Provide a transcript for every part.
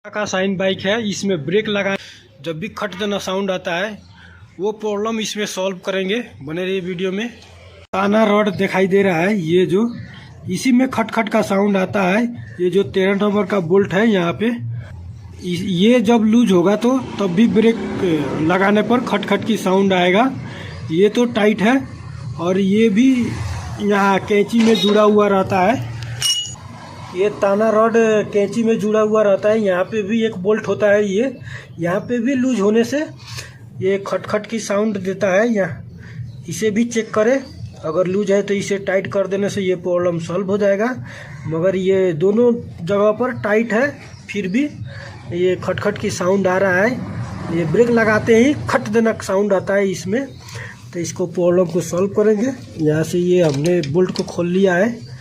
का sign bike है। इसमें ब्रेक लगा जब भी खट देना साउंड आता है वो प्रॉब्लम इसमें सॉल्व करेंगे। बने रहिए वीडियो में। ताना रॉड दिखाई दे रहा है, ये जो इसी में खट खट का साउंड आता है। ये जो 13 नंबर का बोल्ट है यहाँ पे, ये जब लूज होगा तो तब भी ब्रेक लगाने पर खट खट की साउंड आएगा। ये तो टाइट है और ये भी यहाँ कैंची में जुड़ा हुआ रहता है। ये ताना रॉड कैंची में जुड़ा हुआ रहता है। यहाँ पे भी एक बोल्ट होता है, ये यहाँ पे भी लूज होने से ये खटखट की साउंड देता है। यहाँ इसे भी चेक करें, अगर लूज है तो इसे टाइट कर देने से ये प्रॉब्लम सॉल्व हो जाएगा। मगर ये दोनों जगह पर टाइट है, फिर भी ये खटखट की साउंड आ रहा है। ये ब्रेक लगाते ही खट देना साउंड आता है इसमें। तो इसको प्रॉब्लम को सॉल्व करेंगे। यहाँ से ये हमने बोल्ट को खोल लिया है।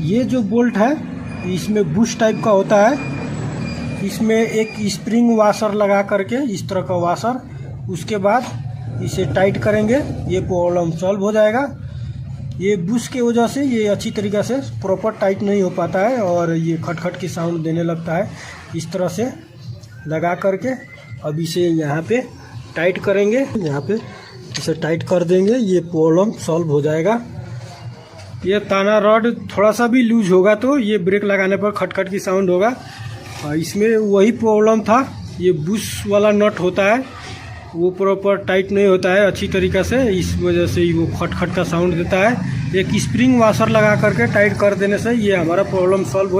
ये जो बोल्ट है इसमें बुश टाइप का होता है। इसमें एक स्प्रिंग वाशर लगा करके, इस तरह का वाशर, उसके बाद इसे टाइट करेंगे, ये प्रॉब्लम सॉल्व हो जाएगा। ये बुश की वजह से ये अच्छी तरीक़े से प्रॉपर टाइट नहीं हो पाता है और ये खटखट की साउंड देने लगता है। इस तरह से लगा करके अब इसे यहाँ पे टाइट करेंगे, यहाँ पे इसे टाइट कर देंगे, ये प्रॉब्लम सॉल्व हो जाएगा। ये ताना रॉड थोड़ा सा भी लूज होगा तो ये ब्रेक लगाने पर खटखट की साउंड होगा। इसमें वही प्रॉब्लम था, ये बुश वाला नट होता है वो प्रॉपर टाइट नहीं होता है अच्छी तरीक़े से, इस वजह से वो खटखट का साउंड देता है। एक स्प्रिंग वाशर लगा करके टाइट कर देने से ये हमारा प्रॉब्लम सॉल्व हो